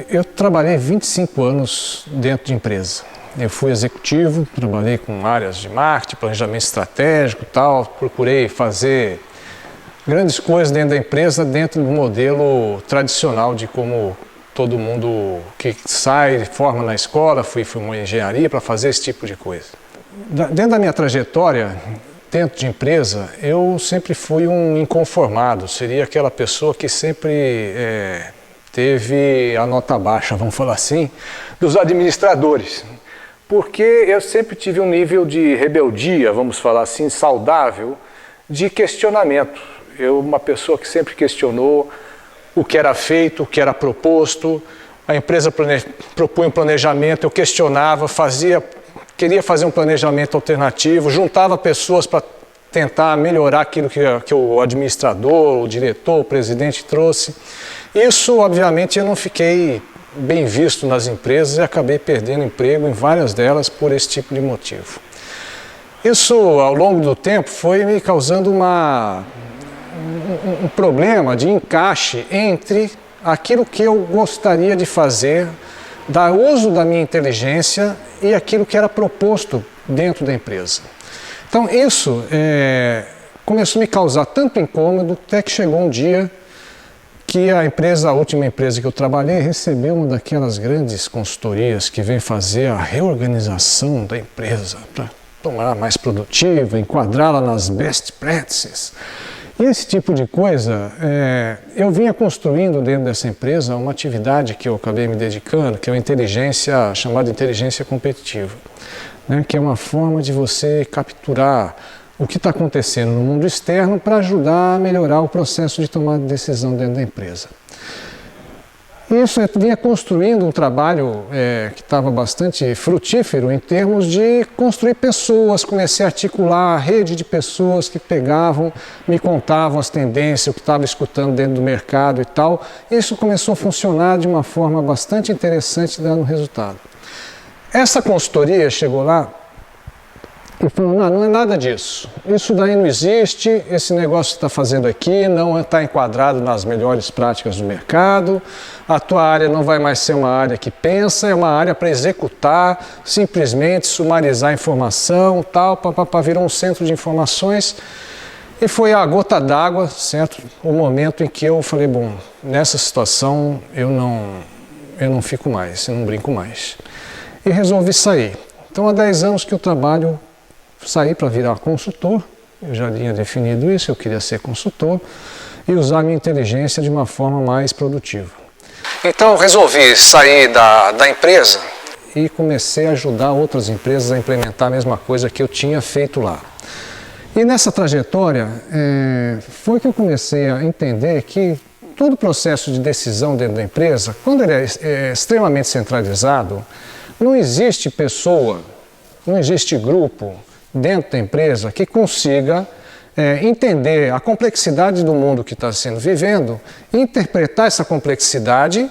Eu trabalhei 25 anos dentro de empresa. Eu fui executivo, trabalhei com áreas de marketing, planejamento estratégico e tal, procurei fazer grandes coisas dentro da empresa, dentro do modelo tradicional de como todo mundo que sai, forma na escola, fui uma engenharia para fazer esse tipo de coisa. Dentro da minha trajetória, dentro de empresa, eu sempre fui um inconformado, seria aquela pessoa que sempre teve a nota baixa, vamos falar assim, dos administradores. Porque eu sempre tive um nível de rebeldia, vamos falar assim, saudável, de questionamento. Eu, uma pessoa que sempre questionou o que era feito, o que era proposto, a empresa propunha um planejamento, eu questionava, queria fazer um planejamento alternativo, juntava pessoas para tentar melhorar aquilo que o administrador, o diretor, o presidente trouxe. Isso, obviamente, eu não fiquei bem visto nas empresas e acabei perdendo emprego em várias delas por esse tipo de motivo. Isso, ao longo do tempo, foi me causando um problema de encaixe entre aquilo que eu gostaria de fazer, dar uso da minha inteligência e aquilo que era proposto dentro da empresa. Então isso começou a me causar tanto incômodo, até que chegou um dia que a última empresa que eu trabalhei, recebeu uma daquelas grandes consultorias que vem fazer a reorganização da empresa para torná-la mais produtiva, enquadrá-la nas best practices. E esse tipo de coisa, eu vinha construindo dentro dessa empresa uma atividade que eu acabei me dedicando, que é uma chamada inteligência competitiva, né, que é uma forma de você capturar o que está acontecendo no mundo externo para ajudar a melhorar o processo de tomada de decisão dentro da empresa. Isso eu vinha construindo um trabalho que estava bastante frutífero em termos de construir pessoas, comecei a articular a rede de pessoas que pegavam, me contavam as tendências, o que estava escutando dentro do mercado e tal. Isso começou a funcionar de uma forma bastante interessante, dando resultado. Essa consultoria chegou lá e falou, não é nada disso, isso daí não existe, esse negócio que você está fazendo aqui não está enquadrado nas melhores práticas do mercado, a tua área não vai mais ser uma área que pensa, é uma área para executar, simplesmente sumarizar a informação, tal, virou um centro de informações. E foi a gota d'água, certo? O momento em que eu falei, bom, nessa situação eu não fico mais, eu não brinco mais. E resolvi sair. Então há 10 anos que eu trabalho, saí para virar consultor, eu já tinha definido isso, eu queria ser consultor e usar a minha inteligência de uma forma mais produtiva. Então eu resolvi sair da empresa e comecei a ajudar outras empresas a implementar a mesma coisa que eu tinha feito lá. E nessa trajetória foi que eu comecei a entender que todo o processo de decisão dentro da empresa, quando ele é extremamente centralizado, não existe pessoa, não existe grupo dentro da empresa que consiga entender a complexidade do mundo que está sendo vivendo, interpretar essa complexidade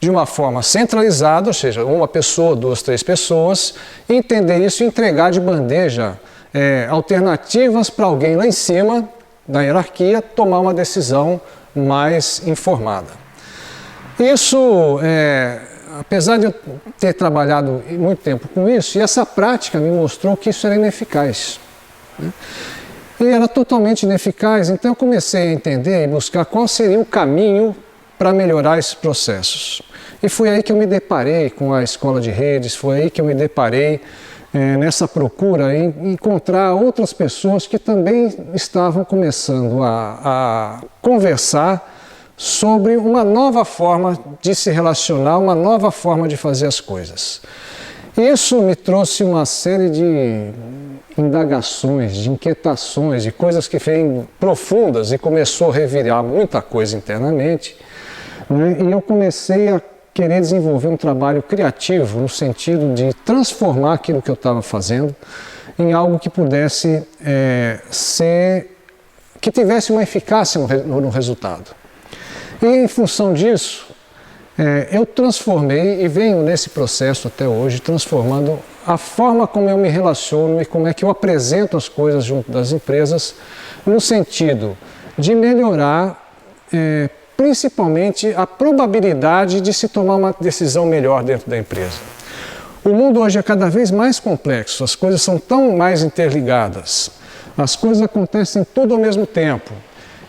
de uma forma centralizada, ou seja, uma pessoa, 2, 3 pessoas, entender isso e entregar de bandeja alternativas para alguém lá em cima da hierarquia tomar uma decisão mais informada. Isso apesar de eu ter trabalhado muito tempo com isso, e essa prática me mostrou que isso era ineficaz, né? E era totalmente ineficaz, então eu comecei a entender e buscar qual seria o caminho para melhorar esses processos. E foi aí que eu me deparei com a escola de redes, foi aí que eu me deparei nessa procura em encontrar outras pessoas que também estavam começando a conversar sobre uma nova forma de se relacionar, uma nova forma de fazer as coisas. Isso me trouxe uma série de indagações, de inquietações, de coisas que vêm profundas e começou a revirar muita coisa internamente, né? E eu comecei a querer desenvolver um trabalho criativo no sentido de transformar aquilo que eu estava fazendo em algo que pudesse que tivesse uma eficácia no resultado. E em função disso, eu transformei e venho nesse processo até hoje, transformando a forma como eu me relaciono e como é que eu apresento as coisas junto das empresas, no sentido de melhorar principalmente a probabilidade de se tomar uma decisão melhor dentro da empresa. O mundo hoje é cada vez mais complexo, as coisas são tão mais interligadas, as coisas acontecem tudo ao mesmo tempo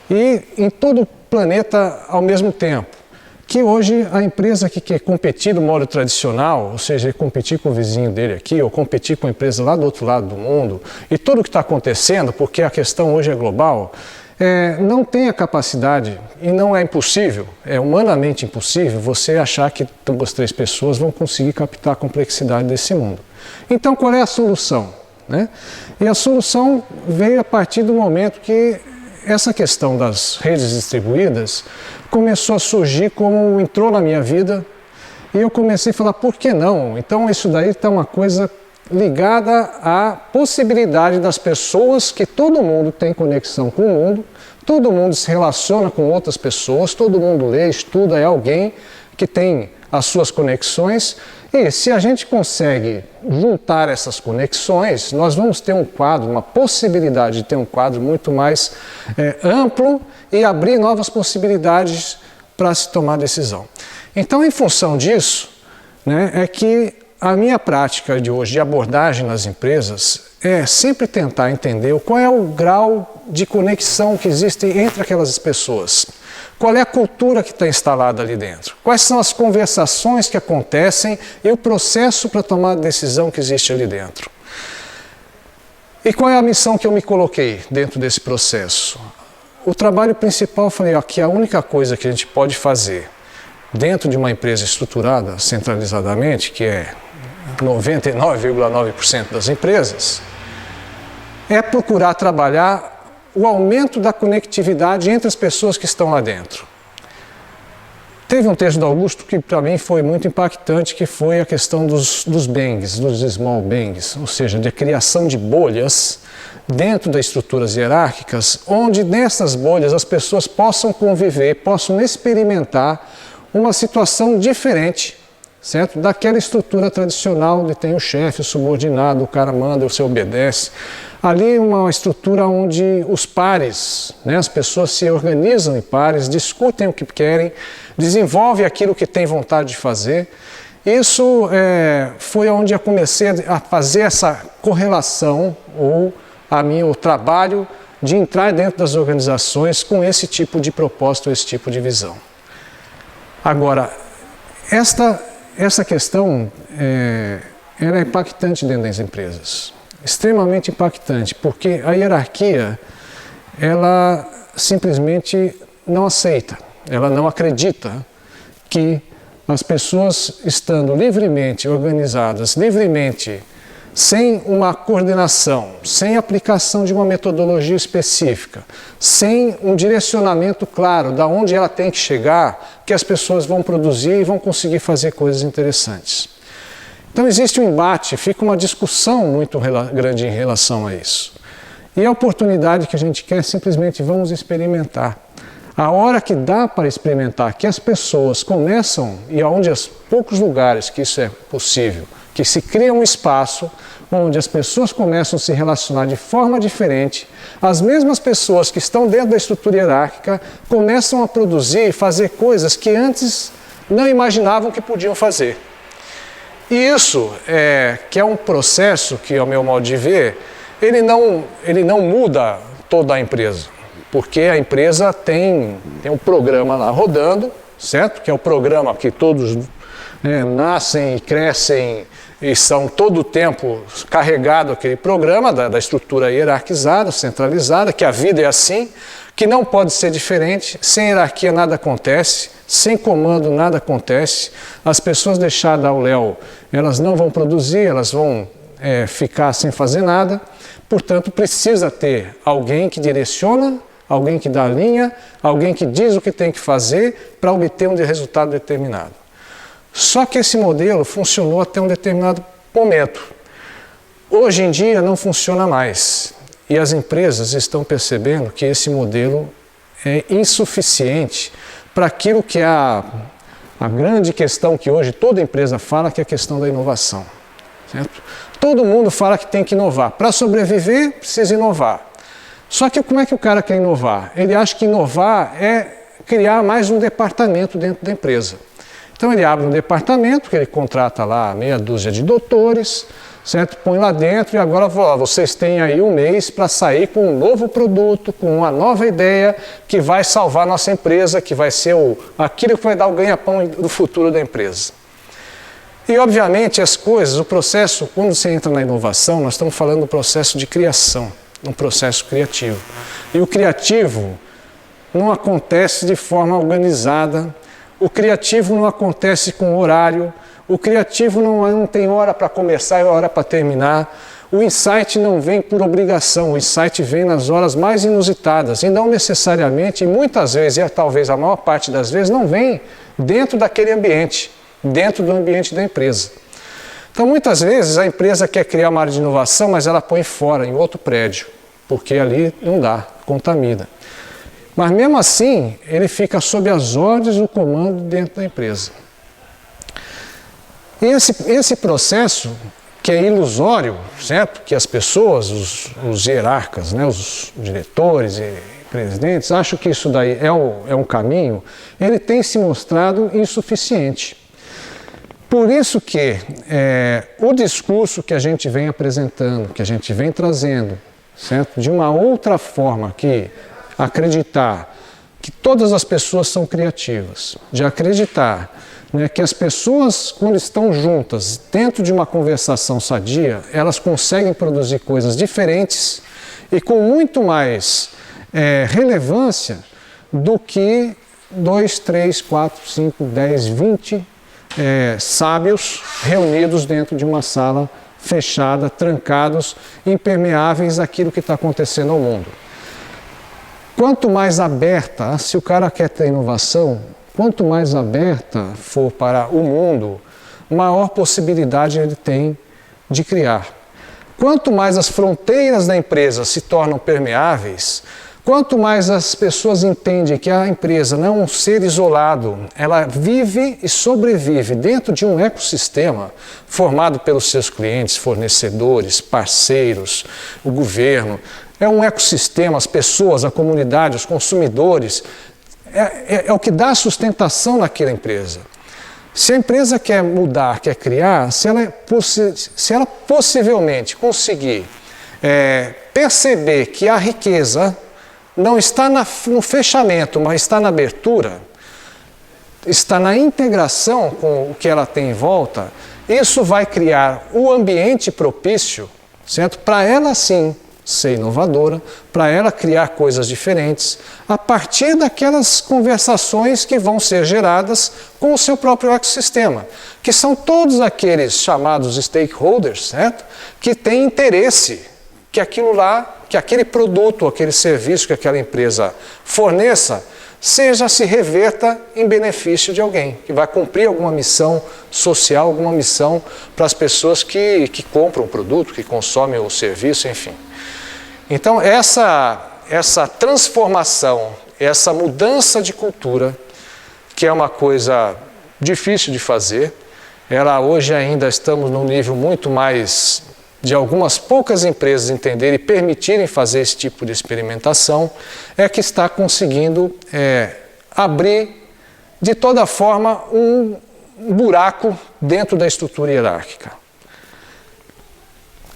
e em todo o planeta ao mesmo tempo, que hoje a empresa que quer competir do modo tradicional, ou seja, competir com o vizinho dele aqui, ou competir com a empresa lá do outro lado do mundo, e tudo o que está acontecendo, porque a questão hoje é global, não tem a capacidade, e não é impossível, é humanamente impossível, você achar que 2, 3 pessoas vão conseguir captar a complexidade desse mundo. Então, qual é a solução? E a solução veio a partir do momento que essa questão das redes distribuídas começou a surgir como entrou na minha vida, e eu comecei a falar, por que não? Então, isso daí está uma coisa ligada à possibilidade das pessoas, que todo mundo tem conexão com o mundo, todo mundo se relaciona com outras pessoas, todo mundo lê, estuda, é alguém que tem as suas conexões, e se a gente consegue juntar essas conexões, nós vamos ter um quadro, uma possibilidade de ter um quadro muito mais amplo e abrir novas possibilidades para se tomar decisão. Então, em função disso, é que a minha prática de hoje de abordagem nas empresas é sempre tentar entender qual é o grau de conexão que existe entre aquelas pessoas. Qual é a cultura que está instalada ali dentro? Quais são as conversações que acontecem e o processo para tomar a decisão que existe ali dentro? E qual é a missão que eu me coloquei dentro desse processo? O trabalho principal, eu falei, que a única coisa que a gente pode fazer dentro de uma empresa estruturada centralizadamente, que é 99,9% das empresas, é procurar trabalhar o aumento da conectividade entre as pessoas que estão lá dentro. Teve um texto do Augusto que para mim foi muito impactante, que foi a questão dos bangs, dos small bangs, ou seja, de criação de bolhas dentro das estruturas hierárquicas, onde nessas bolhas as pessoas possam conviver, possam experimentar uma situação diferente, certo? Daquela estrutura tradicional onde tem o chefe, o subordinado, o cara manda, você obedece. Ali uma estrutura onde os pares, as pessoas se organizam em pares, discutem o que querem, desenvolvem aquilo que têm vontade de fazer. Isso foi onde eu comecei a fazer essa correlação, ou o trabalho de entrar dentro das organizações com esse tipo de propósito, esse tipo de visão. Agora, essa questão era impactante dentro das empresas, extremamente impactante, porque a hierarquia, ela simplesmente não aceita, ela não acredita que as pessoas estando livremente organizadas, livremente, sem uma coordenação, sem aplicação de uma metodologia específica, sem um direcionamento claro de onde ela tem que chegar, que as pessoas vão produzir e vão conseguir fazer coisas interessantes. Então existe um embate, fica uma discussão muito grande em relação a isso. E a oportunidade que a gente quer é simplesmente vamos experimentar. A hora que dá para experimentar, que as pessoas começam, e aonde os poucos lugares que isso é possível, que se cria um espaço onde as pessoas começam a se relacionar de forma diferente, as mesmas pessoas que estão dentro da estrutura hierárquica começam a produzir e fazer coisas que antes não imaginavam que podiam fazer. E isso, que é um processo que, ao meu modo de ver, ele não muda toda a empresa, porque a empresa tem um programa lá rodando, certo? Que é o programa que todos nascem e crescem e são todo o tempo carregado aquele programa da estrutura hierarquizada, centralizada, que a vida é assim, que não pode ser diferente, sem hierarquia nada acontece, sem comando nada acontece, as pessoas deixadas ao léu, elas não vão produzir, elas vão ficar sem fazer nada, portanto precisa ter alguém que direciona, alguém que dá a linha, alguém que diz o que tem que fazer para obter um resultado determinado. Só que esse modelo funcionou até um determinado momento. Hoje em dia não funciona mais. E as empresas estão percebendo que esse modelo é insuficiente para aquilo que é a grande questão que hoje toda empresa fala, que é a questão da inovação. Certo? Todo mundo fala que tem que inovar. Para sobreviver, precisa inovar. Só que como é que o cara quer inovar? Ele acha que inovar é criar mais um departamento dentro da empresa. Então ele abre um departamento, que ele contrata lá meia dúzia de doutores, certo? Põe lá dentro e agora vocês têm aí um mês para sair com um novo produto, com uma nova ideia que vai salvar a nossa empresa, que vai ser aquilo que vai dar o ganha-pão do futuro da empresa. E obviamente as coisas, o processo, quando você entra na inovação, nós estamos falando do processo de criação, um processo criativo. E o criativo não acontece de forma organizada, o criativo não acontece com horário, o criativo não tem hora para começar e hora para terminar, o insight não vem por obrigação, o insight vem nas horas mais inusitadas e não necessariamente, e muitas vezes, e talvez a maior parte das vezes, não vem dentro daquele ambiente, dentro do ambiente da empresa. Então muitas vezes a empresa quer criar uma área de inovação, mas ela põe fora, em outro prédio, porque ali não dá, contamina. Mas mesmo assim, ele fica sob as ordens do comando dentro da empresa. E esse processo, que é ilusório, certo? Que as pessoas, os hierarcas, né, os diretores e presidentes, acham que isso daí é um caminho, ele tem se mostrado insuficiente. Por isso que o discurso que a gente vem apresentando, que a gente vem trazendo, certo? De uma outra forma, que acreditar que todas as pessoas são criativas, de acreditar, né, que as pessoas, quando estão juntas dentro de uma conversação sadia, elas conseguem produzir coisas diferentes e com muito mais relevância do que 2, 3, 4, 5, 10, 20 sábios reunidos dentro de uma sala fechada, trancados, impermeáveis àquilo que está acontecendo ao mundo. Quanto mais aberta, se o cara quer ter inovação, quanto mais aberta for para o mundo, maior possibilidade ele tem de criar. Quanto mais as fronteiras da empresa se tornam permeáveis, quanto mais as pessoas entendem que a empresa não é um ser isolado, ela vive e sobrevive dentro de um ecossistema formado pelos seus clientes, fornecedores, parceiros, o governo. É um ecossistema, as pessoas, a comunidade, os consumidores, é o que dá sustentação naquela empresa. Se a empresa quer mudar, quer criar, se ela possivelmente conseguir perceber que a riqueza não está no fechamento, mas está na abertura, está na integração com o que ela tem em volta, isso vai criar o ambiente propício, certo? Para ela sim ser inovadora, para ela criar coisas diferentes, a partir daquelas conversações que vão ser geradas com o seu próprio ecossistema, que são todos aqueles chamados stakeholders, certo? Que têm interesse que aquilo lá, que aquele produto, aquele serviço que aquela empresa forneça, se reverta em benefício de alguém, que vai cumprir alguma missão social, alguma missão para as pessoas que compram o produto, que consomem o serviço, enfim. Então essa transformação, essa mudança de cultura, que é uma coisa difícil de fazer, ela hoje ainda estamos num nível muito mais de algumas poucas empresas entenderem e permitirem fazer esse tipo de experimentação, é que está conseguindo abrir de toda forma um buraco dentro da estrutura hierárquica.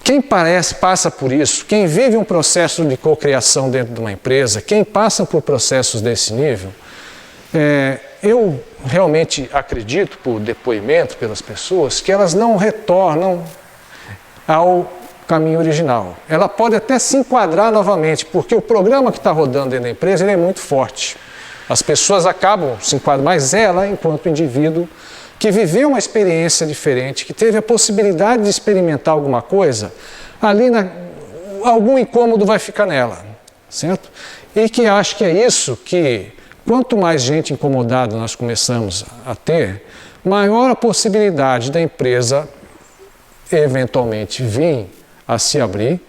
Quem passa por isso, quem vive um processo de cocriação dentro de uma empresa, quem passa por processos desse nível, eu realmente acredito, por depoimento pelas pessoas, que elas não retornam ao caminho original. Ela pode até se enquadrar novamente, porque o programa que está rodando dentro da empresa ele é muito forte. As pessoas acabam se enquadrando, mas ela, enquanto indivíduo, que viveu uma experiência diferente, que teve a possibilidade de experimentar alguma coisa, ali algum incômodo vai ficar nela, certo? E que acho que é isso que, quanto mais gente incomodada nós começamos a ter, maior a possibilidade da empresa eventualmente vir a se abrir,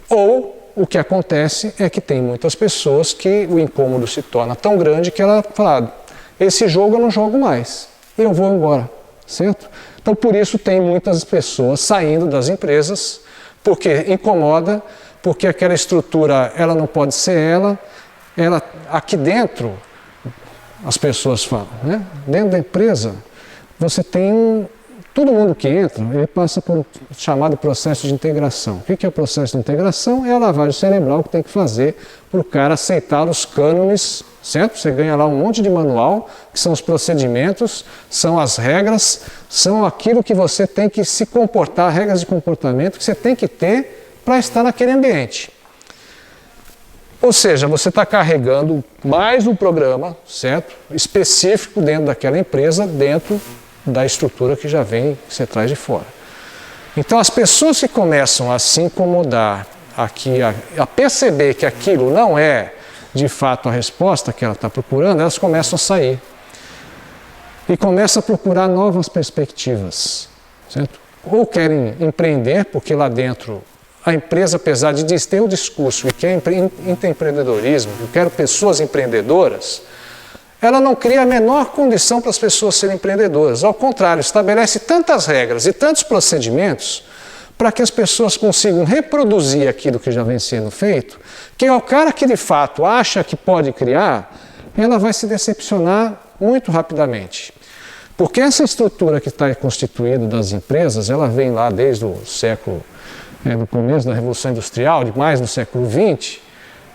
ou o que acontece é que tem muitas pessoas que o incômodo se torna tão grande que ela fala, esse jogo eu não jogo mais, eu vou embora, certo? Então por isso tem muitas pessoas saindo das empresas, porque incomoda, porque aquela estrutura ela não pode ser ela aqui dentro, as pessoas falam, né? Dentro da empresa, você tem todo mundo que entra, ele passa por um chamado processo de integração. O que é o processo de integração? É a lavagem cerebral que tem que fazer para o cara aceitar os cânones, certo? Você ganha lá um monte de manual, que são os procedimentos, são as regras, são aquilo que você tem que se comportar, regras de comportamento que você tem que ter para estar naquele ambiente. Ou seja, você está carregando mais um programa, certo? Específico dentro daquela empresa, dentro da estrutura que já vem, que você traz de fora. Então, as pessoas que começam a se incomodar, a perceber que aquilo não é, de fato, a resposta que ela está procurando, elas começam a sair. E começam a procurar novas perspectivas, certo? Ou querem empreender, porque lá dentro a empresa, apesar de ter o discurso e quer empreendedorismo, eu quero pessoas empreendedoras, ela não cria a menor condição para as pessoas serem empreendedoras. Ao contrário, estabelece tantas regras e tantos procedimentos para que as pessoas consigam reproduzir aquilo que já vem sendo feito, que é o cara que de fato acha que pode criar, ela vai se decepcionar muito rapidamente. Porque essa estrutura que está constituída das empresas, ela vem lá desde o século, no começo da Revolução Industrial, mais no século XX,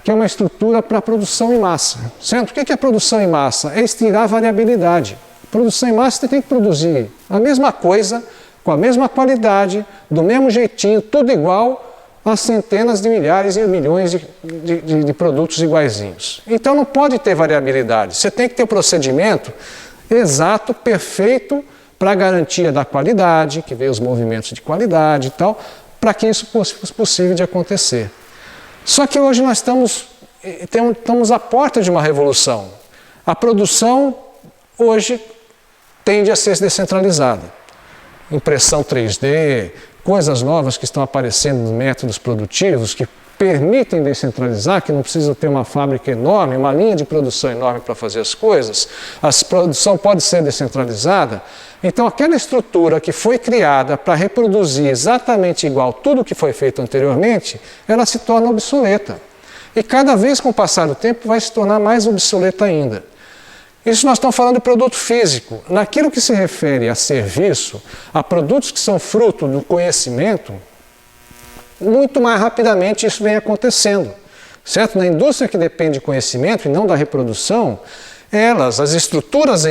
que é uma estrutura para produção em massa. Certo? O que é produção em massa? É estirar a variabilidade. Produção em massa você tem que produzir a mesma coisa, com a mesma qualidade, do mesmo jeitinho, tudo igual a centenas de milhares e milhões de produtos iguaizinhos. Então não pode ter variabilidade. Você tem que ter um procedimento exato, perfeito, para a garantia da qualidade, que vê os movimentos de qualidade e tal, para que isso fosse possível de acontecer. Só que hoje nós estamos à porta de uma revolução. A produção hoje tende a ser descentralizada. Impressão 3D, coisas novas que estão aparecendo nos métodos produtivos que permitem descentralizar, que não precisa ter uma fábrica enorme, uma linha de produção enorme para fazer as coisas. A produção pode ser descentralizada. Então, aquela estrutura que foi criada para reproduzir exatamente igual tudo que foi feito anteriormente, ela se torna obsoleta. E cada vez com o passar do tempo vai se tornar mais obsoleta ainda. Isso nós estamos falando de produto físico. Naquilo que se refere a serviço, a produtos que são fruto do conhecimento, muito mais rapidamente isso vem acontecendo. Certo? Na indústria que depende de conhecimento e não da reprodução, as estruturas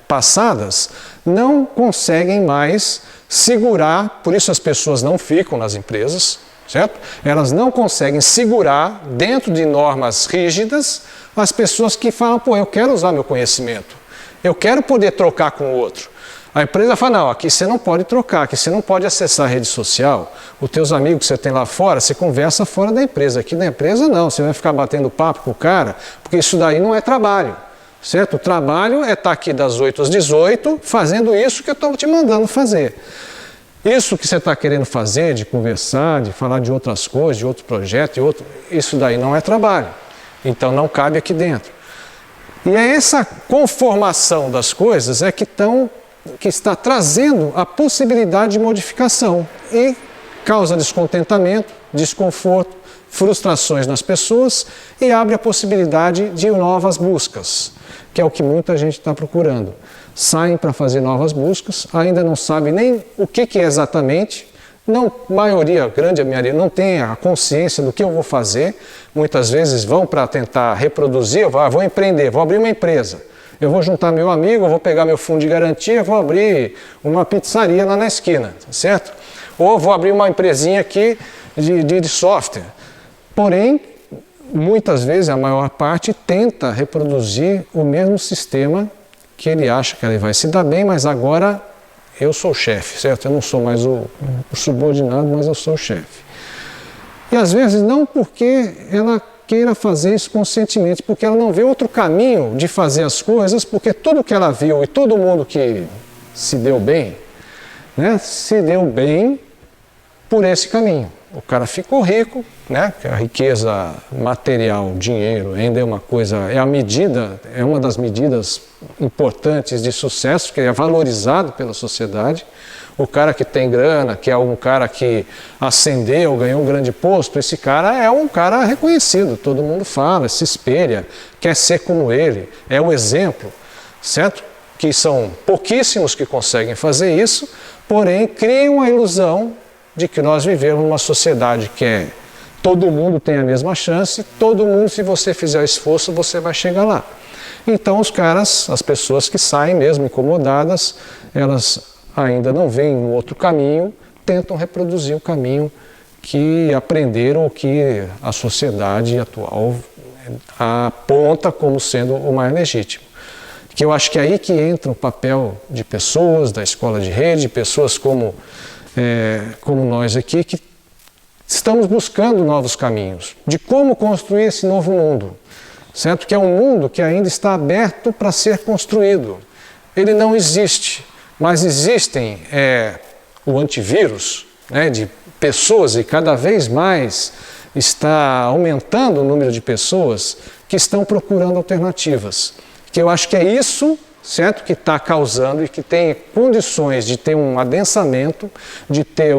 passadas não conseguem mais segurar, por isso as pessoas não ficam nas empresas, certo? Elas não conseguem segurar dentro de normas rígidas as pessoas que falam, pô, eu quero usar meu conhecimento, eu quero poder trocar com o outro. A empresa fala, não, aqui você não pode trocar, aqui você não pode acessar a rede social, os teus amigos que você tem lá fora, você conversa fora da empresa, aqui na empresa não, você vai ficar batendo papo com o cara, porque isso daí não é trabalho, certo? O trabalho é estar aqui das 8 às 18, fazendo isso que eu estou te mandando fazer. Isso que você está querendo fazer, de conversar, de falar de outras coisas, de outro projeto, isso daí não é trabalho, então não cabe aqui dentro. E é essa conformação das coisas que está trazendo a possibilidade de modificação e causa descontentamento, desconforto, frustrações nas pessoas e abre a possibilidade de novas buscas, que é o que muita gente está procurando. Saem para fazer novas buscas, ainda não sabe nem o que é exatamente, grande maioria não tem a consciência do que eu vou fazer, muitas vezes vão para tentar reproduzir, vou empreender, vou abrir uma empresa. Eu vou juntar meu amigo, eu vou pegar meu fundo de garantia, vou abrir uma pizzaria lá na esquina, certo? Ou vou abrir uma empresinha aqui de software. Porém, muitas vezes, a maior parte, tenta reproduzir o mesmo sistema que ele acha que ele vai se dar bem, mas agora eu sou o chefe, certo? Eu não sou mais o subordinado, mas eu sou o chefe. E às vezes não porque ela queira fazer isso conscientemente, porque ela não vê outro caminho de fazer as coisas, porque tudo que ela viu e todo mundo que se deu bem, né, se deu bem por esse caminho. O cara ficou rico, né, que a riqueza material, dinheiro, ainda é uma coisa, é uma das medidas importantes de sucesso, que é valorizado pela sociedade. O cara que tem grana, que é um cara que ascendeu, ganhou um grande posto, esse cara é um cara reconhecido, todo mundo fala, se espelha, quer ser como ele, é o exemplo, certo? Que são pouquíssimos que conseguem fazer isso, porém criam a ilusão de que nós vivemos numa sociedade que é todo mundo tem a mesma chance, todo mundo, se você fizer esforço, você vai chegar lá. Então os caras, as pessoas que saem mesmo incomodadas, elas ainda não veem um outro caminho, tentam reproduzir o caminho que aprenderam, que a sociedade atual aponta como sendo o mais legítimo. Que eu acho que é aí que entra o papel de pessoas, da escola de rede, pessoas como nós aqui, que estamos buscando novos caminhos, de como construir esse novo mundo. Certo? Que é um mundo que ainda está aberto para ser construído. Ele não existe, mas existem o antivírus, né, de pessoas, e cada vez mais está aumentando o número de pessoas que estão procurando alternativas. Que eu acho que é isso, certo, que está causando e que tem condições de ter um adensamento, de ter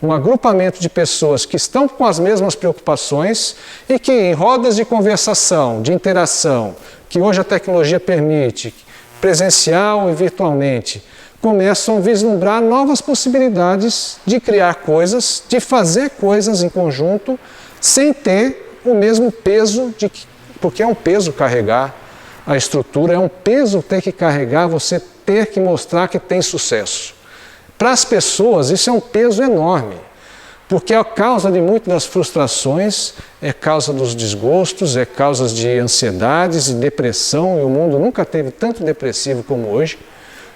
um agrupamento de pessoas que estão com as mesmas preocupações e que em rodas de conversação, de interação, que hoje a tecnologia permite, presencial e virtualmente, começam a vislumbrar novas possibilidades de criar coisas, de fazer coisas em conjunto, sem ter o mesmo peso, porque é um peso carregar a estrutura, é um peso ter que carregar, você ter que mostrar que tem sucesso. Para as pessoas isso é um peso enorme, porque é a causa de muitas das frustrações, é causa dos desgostos, é causa de ansiedades e depressão, e o mundo nunca teve tanto depressivo como hoje,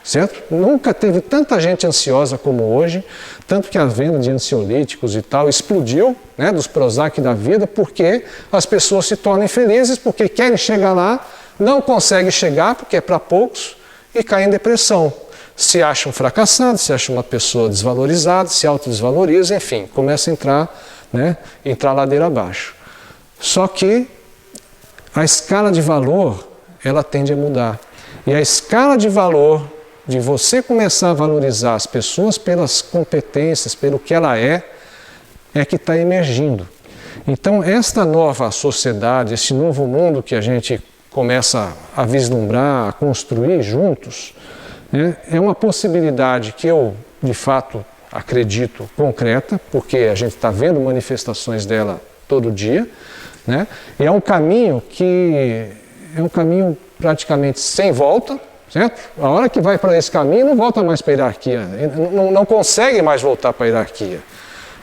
certo? Nunca teve tanta gente ansiosa como hoje, tanto que a venda de ansiolíticos e tal explodiu, né, dos Prozac da vida, porque as pessoas se tornam infelizes, porque querem chegar lá, não conseguem chegar, porque é para poucos, e caem em depressão. Se acham fracassados, se acham uma pessoa desvalorizada, se autodesvalorizam, enfim, começa a entrar ladeira abaixo. Só que a escala de valor, ela tende a mudar. E a escala de valor de você começar a valorizar as pessoas pelas competências, pelo que ela é que está emergindo. Então, esta nova sociedade, esse novo mundo que a gente começa a vislumbrar, a construir juntos, né, é uma possibilidade que eu, de fato, acredito concreta, porque a gente está vendo manifestações dela todo dia, né, e é um caminho praticamente sem volta, certo? A hora que vai para esse caminho não volta mais para a hierarquia, não consegue mais voltar para a hierarquia.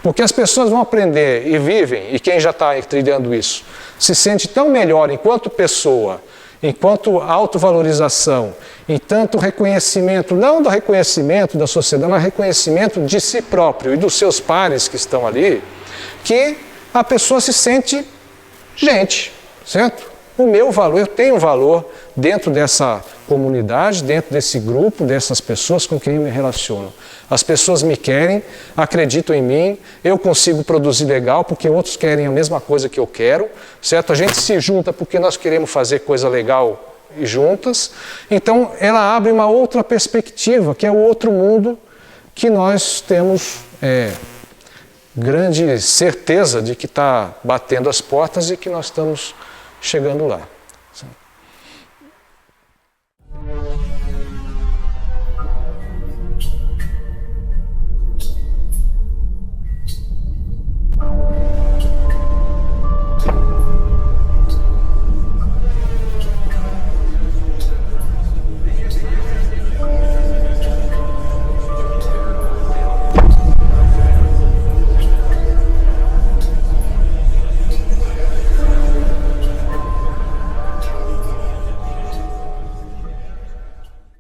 Porque as pessoas vão aprender e vivem, e quem já está trilhando isso, se sente tão melhor enquanto pessoa, enquanto autovalorização, em tanto reconhecimento, não do reconhecimento da sociedade, mas reconhecimento de si próprio e dos seus pares que estão ali, que a pessoa se sente gente, certo? O meu valor, eu tenho valor dentro dessa comunidade, dentro desse grupo, dessas pessoas com quem eu me relaciono. As pessoas me querem, acreditam em mim, eu consigo produzir legal porque outros querem a mesma coisa que eu quero, certo? A gente se junta porque nós queremos fazer coisa legal e juntas. Então, ela abre uma outra perspectiva, que é o outro mundo que nós temos grande certeza de que está batendo as portas e que nós estamos chegando lá.